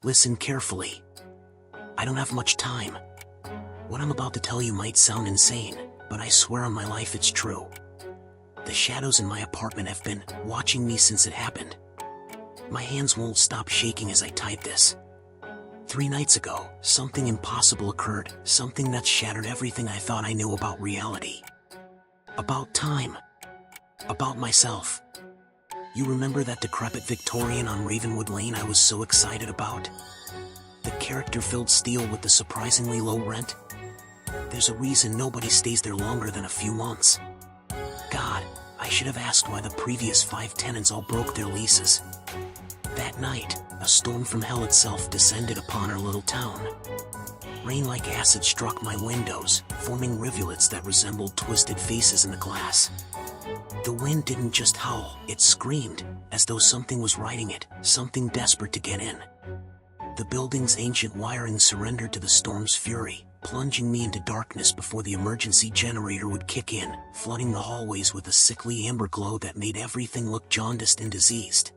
Listen carefully. I don't have much time. What I'm about to tell you might sound insane, but I swear on my life it's true. The shadows in my apartment have been watching me since it happened. My hands won't stop shaking as I type this. 3 nights ago, something impossible occurred, something that shattered everything I thought I knew about reality. About time. About myself. You remember that decrepit Victorian on Ravenwood Lane I was so excited about? The character-filled steel with the surprisingly low rent? There's a reason nobody stays there longer than a few months. God, I should have asked why the previous 5 tenants all broke their leases. That night, a storm from hell itself descended upon our little town. Rain like acid struck my windows, forming rivulets that resembled twisted faces in the glass. The wind didn't just howl, it screamed, as though something was riding it, something desperate to get in. The building's ancient wiring surrendered to the storm's fury, plunging me into darkness before the emergency generator would kick in, flooding the hallways with a sickly amber glow that made everything look jaundiced and diseased.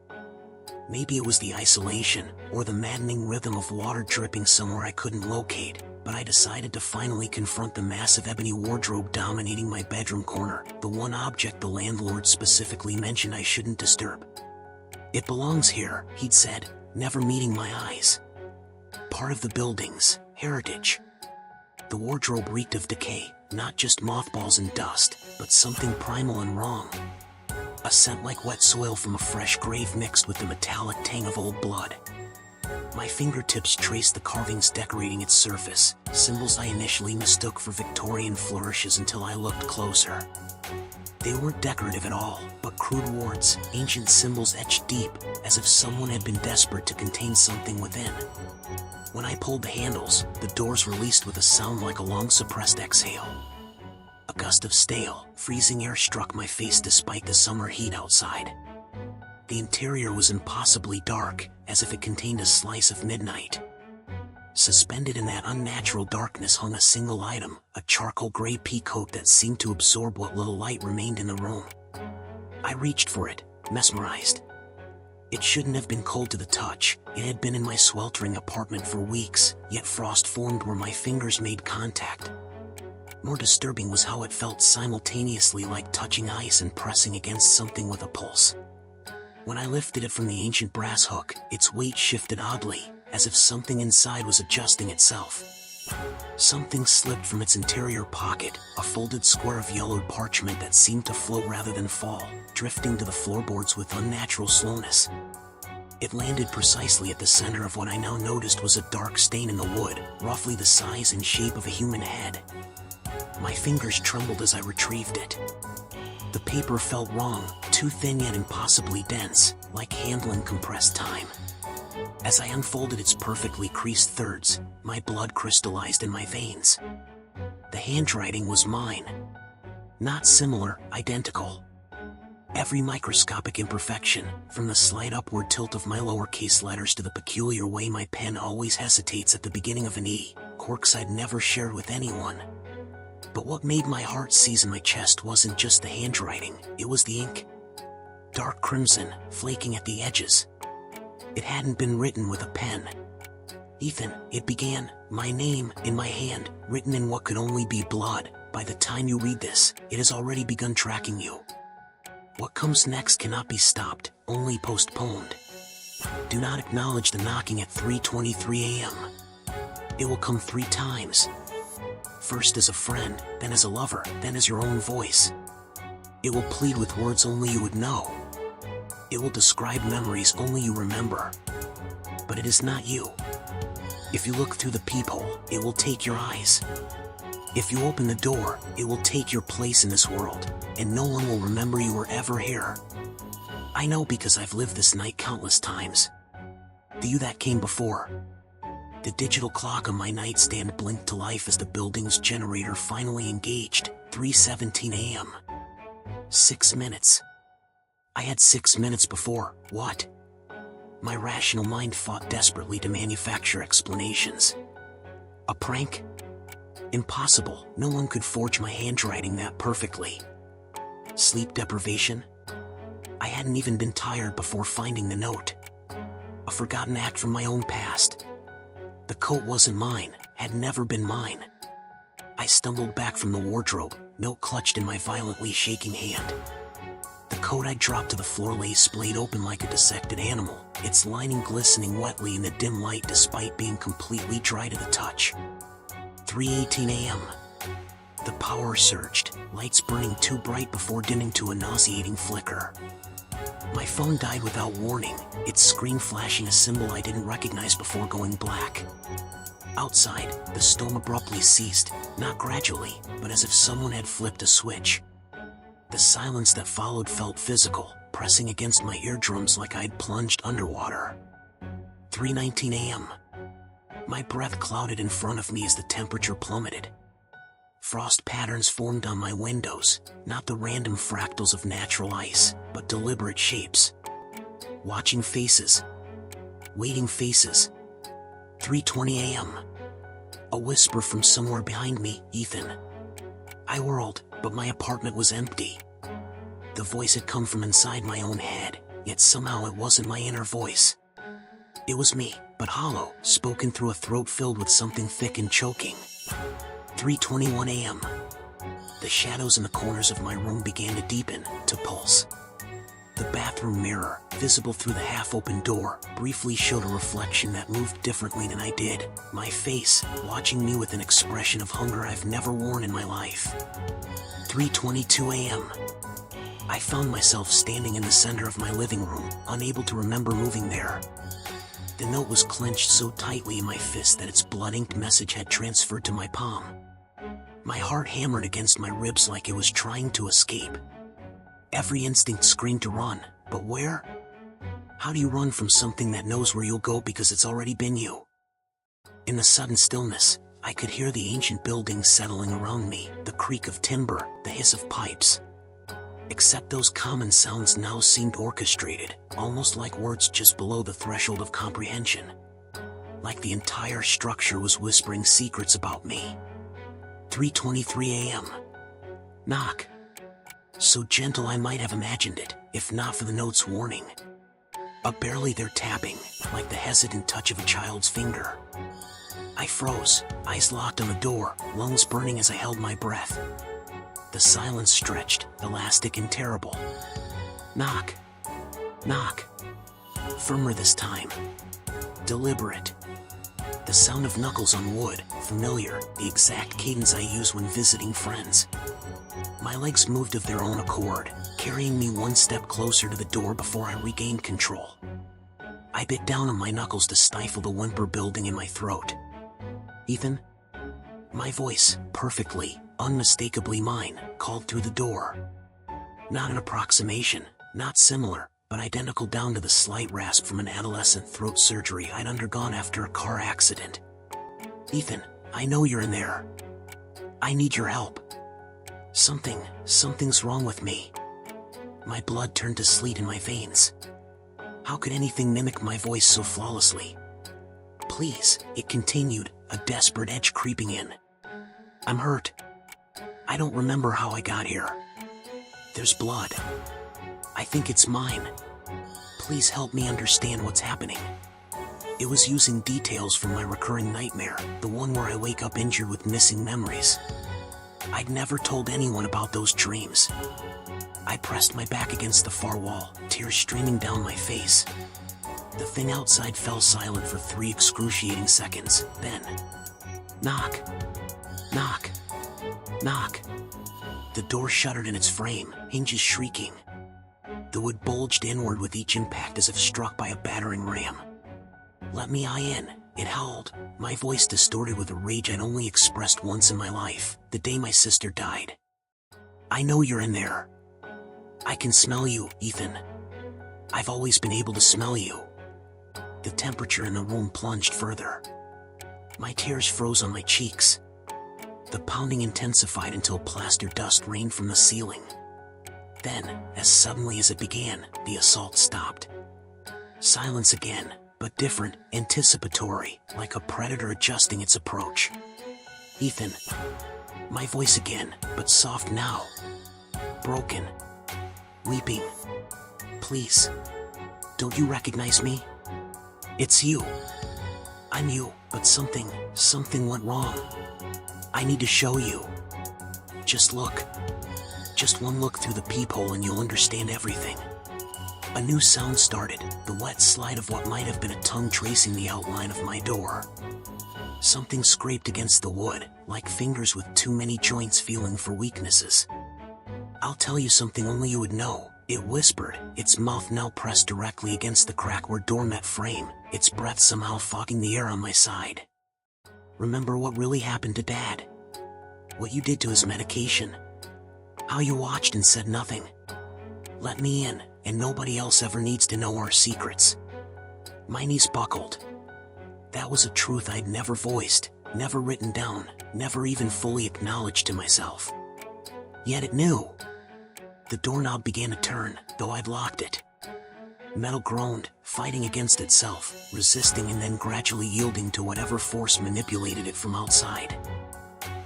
Maybe it was the isolation, or the maddening rhythm of water dripping somewhere I couldn't locate, but I decided to finally confront the massive ebony wardrobe dominating my bedroom corner, the one object the landlord specifically mentioned I shouldn't disturb. It belongs here, he'd said, never meeting my eyes. Part of the building's heritage. The wardrobe reeked of decay, not just mothballs and dust, but something primal and wrong. A scent like wet soil from a fresh grave mixed with the metallic tang of old blood. My fingertips traced the carvings decorating its surface, symbols I initially mistook for Victorian flourishes until I looked closer. They weren't decorative at all, but crude wards, ancient symbols etched deep, as if someone had been desperate to contain something within. When I pulled the handles, the doors released with a sound like a long-suppressed exhale. A gust of stale, freezing air struck my face despite the summer heat outside. The interior was impossibly dark, as if it contained a slice of midnight. Suspended in that unnatural darkness hung a single item, a charcoal gray peacoat that seemed to absorb what little light remained in the room. I reached for it, mesmerized. It shouldn't have been cold to the touch, it had been in my sweltering apartment for weeks, yet frost formed where my fingers made contact. More disturbing was how it felt simultaneously like touching ice and pressing against something with a pulse. When I lifted it from the ancient brass hook, its weight shifted oddly, as if something inside was adjusting itself. Something slipped from its interior pocket, a folded square of yellowed parchment that seemed to float rather than fall, drifting to the floorboards with unnatural slowness. It landed precisely at the center of what I now noticed was a dark stain in the wood, roughly the size and shape of a human head. My fingers trembled as I retrieved it. The paper felt wrong, too thin yet impossibly dense, like handling compressed time. As I unfolded its perfectly creased thirds, my blood crystallized in my veins. The handwriting was mine. Not similar, identical. Every microscopic imperfection, from the slight upward tilt of my lowercase letters to the peculiar way my pen always hesitates at the beginning of an E, quirks I'd never shared with anyone. But what made my heart seize in my chest wasn't just the handwriting, it was the ink. Dark crimson, flaking at the edges. It hadn't been written with a pen. Ethan, it began, my name, in my hand, written in what could only be blood. By the time you read this, it has already begun tracking you. What comes next cannot be stopped, only postponed. Do not acknowledge the knocking at 3:23 a.m. It will come 3 times. First as a friend, then as a lover, then as your own voice. It will plead with words only you would know. It will describe memories only you remember. But it is not you. If you look through the peephole, it will take your eyes. If you open the door, it will take your place in this world, and no one will remember you were ever here. I know because I've lived this night countless times. The you that came before. The digital clock on my nightstand blinked to life as the building's generator finally engaged, 3:17 a.m. 6 minutes. I had 6 minutes before, what? My rational mind fought desperately to manufacture explanations. A prank? Impossible, no one could forge my handwriting that perfectly. Sleep deprivation? I hadn't even been tired before finding the note. A forgotten act from my own past. The coat wasn't mine, had never been mine. I stumbled back from the wardrobe, note clutched in my violently shaking hand. The coat I dropped to the floor lay splayed open like a dissected animal, its lining glistening wetly in the dim light despite being completely dry to the touch. 3:18 a.m. The power surged, lights burning too bright before dimming to a nauseating flicker. My phone died without warning, its screen flashing a symbol I didn't recognize before going black. Outside, the storm abruptly ceased, not gradually, but as if someone had flipped a switch. The silence that followed felt physical, pressing against my eardrums like I'd plunged underwater. 3:19 a.m. My breath clouded in front of me as the temperature plummeted. Frost patterns formed on my windows, not the random fractals of natural ice, but deliberate shapes. Watching faces. Waiting faces. 3:20 a.m. A whisper from somewhere behind me, Ethan. I whirled, but my apartment was empty. The voice had come from inside my own head, yet somehow it wasn't my inner voice. It was me, but hollow, spoken through a throat filled with something thick and choking. 3:21 a.m. The shadows in the corners of my room began to deepen, to pulse. The bathroom mirror, visible through the half-open door, briefly showed a reflection that moved differently than I did, my face, watching me with an expression of hunger I've never worn in my life. 3:22 a.m. I found myself standing in the center of my living room, unable to remember moving there. The note was clenched so tightly in my fist that its blood-inked message had transferred to my palm. My heart hammered against my ribs like it was trying to escape. Every instinct screamed to run, but where? How do you run from something that knows where you'll go because it's already been you? In the sudden stillness, I could hear the ancient buildings settling around me, the creak of timber, the hiss of pipes. Except those common sounds now seemed orchestrated, almost like words just below the threshold of comprehension. Like the entire structure was whispering secrets about me. 3:23 a.m. Knock. So gentle I might have imagined it, if not for the note's warning. A barely there tapping, like the hesitant touch of a child's finger. I froze, eyes locked on the door, lungs burning as I held my breath. The silence stretched, elastic and terrible. Knock. Knock. Firmer this time. Deliberate. The sound of knuckles on wood, familiar, the exact cadence I use when visiting friends. My legs moved of their own accord, carrying me one step closer to the door before I regained control. I bit down on my knuckles to stifle the whimper building in my throat. Ethan? My voice, perfectly, unmistakably mine, called through the door. Not an approximation, not similar, but identical down to the slight rasp from an adolescent throat surgery I'd undergone after a car accident. Ethan, I know you're in there. I need your help. Something's wrong with me. My blood turned to sleet in my veins. How could anything mimic my voice so flawlessly? Please, it continued, a desperate edge creeping in. I'm hurt. I don't remember how I got here. There's blood. I think it's mine. Please help me understand what's happening. It was using details from my recurring nightmare, the one where I wake up injured with missing memories. I'd never told anyone about those dreams. I pressed my back against the far wall, tears streaming down my face. The thing outside fell silent for 3 excruciating seconds, then... Knock. Knock. Knock. The door shuddered in its frame, hinges shrieking. The wood bulged inward with each impact as if struck by a battering ram. Let me in, it howled, my voice distorted with a rage I'd only expressed once in my life, the day my sister died. I know you're in there. I can smell you, Ethan. I've always been able to smell you. The temperature in the room plunged further. My tears froze on my cheeks. The pounding intensified until plaster dust rained from the ceiling. Then, as suddenly as it began, the assault stopped. Silence again, but different, anticipatory, like a predator adjusting its approach. Ethan. My voice again, but soft now. Broken. Weeping. Please. Don't you recognize me? It's you. I'm you, but something went wrong. I need to show you. Just look. Just one look through the peephole and you'll understand everything. A new sound started, the wet slide of what might have been a tongue tracing the outline of my door. Something scraped against the wood, like fingers with too many joints feeling for weaknesses. I'll tell you something only you would know, it whispered, its mouth now pressed directly against the crack where door met frame, its breath somehow fogging the air on my side. Remember what really happened to Dad? What you did to his medication? How you watched and said nothing? Let me in, and nobody else ever needs to know our secrets. My knees buckled. That was a truth I'd never voiced, never written down, never even fully acknowledged to myself. Yet it knew. The doorknob began to turn, though I'd locked it. Metal groaned, fighting against itself, resisting and then gradually yielding to whatever force manipulated it from outside.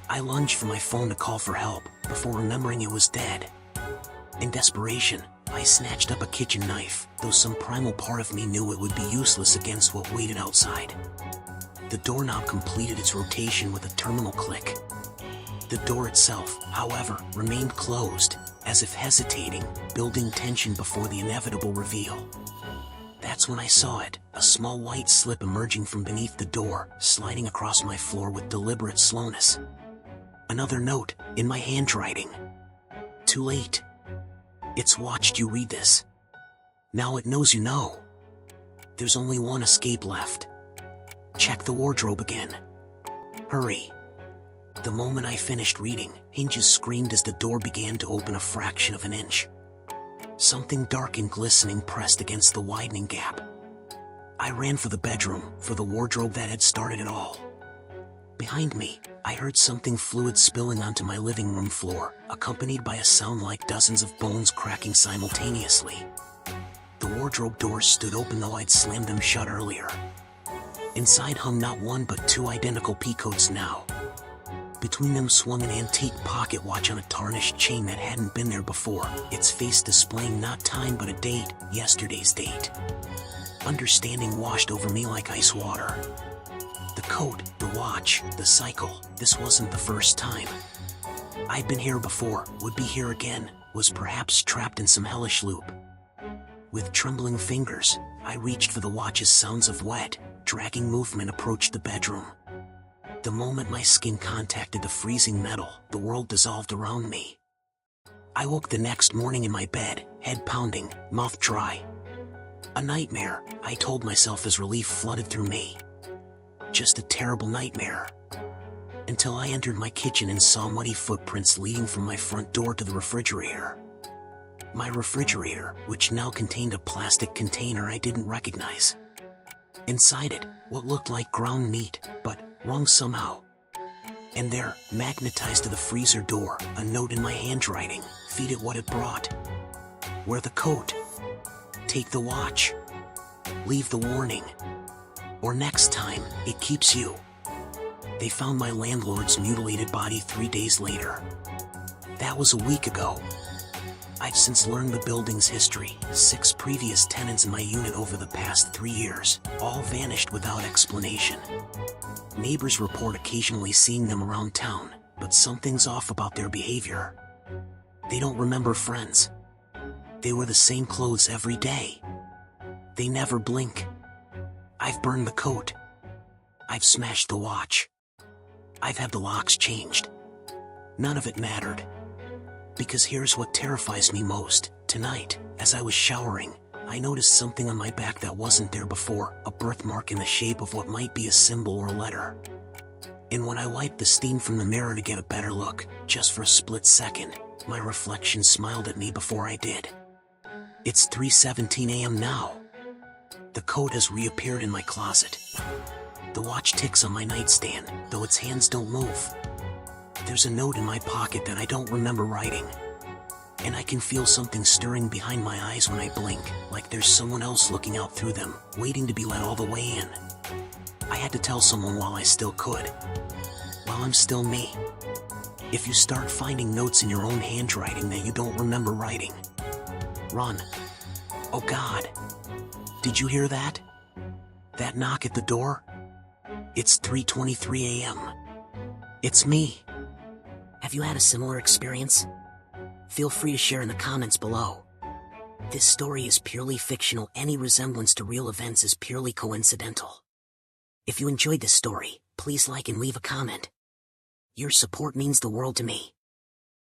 I lunged for my phone to call for help, before remembering it was dead. In desperation, I snatched up a kitchen knife, though some primal part of me knew it would be useless against what waited outside. The doorknob completed its rotation with a terminal click. The door itself, however, remained closed, as if hesitating, building tension before the inevitable reveal. That's when I saw it, a small white slip emerging from beneath the door, sliding across my floor with deliberate slowness. Another note, in my handwriting. Too late. It's watched you read this. Now it knows you know. There's only one escape left. Check the wardrobe again. Hurry. The moment I finished reading, hinges screamed as the door began to open a fraction of an inch. Something dark and glistening pressed against the widening gap. I ran for the bedroom, for the wardrobe that had started it all. Behind me, I heard something fluid spilling onto my living room floor, accompanied by a sound like dozens of bones cracking simultaneously. The wardrobe doors stood open though I'd slammed them shut earlier. Inside hung not one but two identical peacoats now. Between them swung an antique pocket watch on a tarnished chain that hadn't been there before, its face displaying not time but a date, yesterday's date. Understanding washed over me like ice water. The coat, the watch, the cycle, this wasn't the first time. I'd been here before, would be here again, was perhaps trapped in some hellish loop. With trembling fingers, I reached for the watch's sounds of wet, dragging movement approached the bedroom. The moment my skin contacted the freezing metal, the world dissolved around me. I woke the next morning in my bed, head pounding, mouth dry. A nightmare, I told myself as relief flooded through me. Just a terrible nightmare. Until I entered my kitchen and saw muddy footprints leading from my front door to the refrigerator. My refrigerator, which now contained a plastic container I didn't recognize. Inside it, what looked like ground meat, but wrong somehow. And there, magnetized to the freezer door, a note in my handwriting, feed it what it brought. Wear the coat. Take the watch. Leave the warning. Or next time, it keeps you. They found my landlord's mutilated body 3 days later. That was a week ago. I've since learned the building's history. 6 previous tenants in my unit over the past 3 years, all vanished without explanation. Neighbors report occasionally seeing them around town, but something's off about their behavior. They don't remember friends. They wear the same clothes every day. They never blink. I've burned the coat. I've smashed the watch. I've had the locks changed. None of it mattered. Because here's what terrifies me most. Tonight, as I was showering, I noticed something on my back that wasn't there before, a birthmark in the shape of what might be a symbol or a letter. And when I wiped the steam from the mirror to get a better look, just for a split second, my reflection smiled at me before I did. It's 3:17 a.m. now. The coat has reappeared in my closet. The watch ticks on my nightstand, though its hands don't move. There's a note in my pocket that I don't remember writing. And I can feel something stirring behind my eyes when I blink, like there's someone else looking out through them, waiting to be let all the way in. I had to tell someone while I still could. While I'm still me. If you start finding notes in your own handwriting that you don't remember writing, run. Oh God. Did you hear that? That knock at the door? It's 3:23 a.m. It's me. Have you had a similar experience? Feel free to share in the comments below. This story is purely fictional. Any resemblance to real events is purely coincidental. If you enjoyed this story, please like and leave a comment. Your support means the world to me.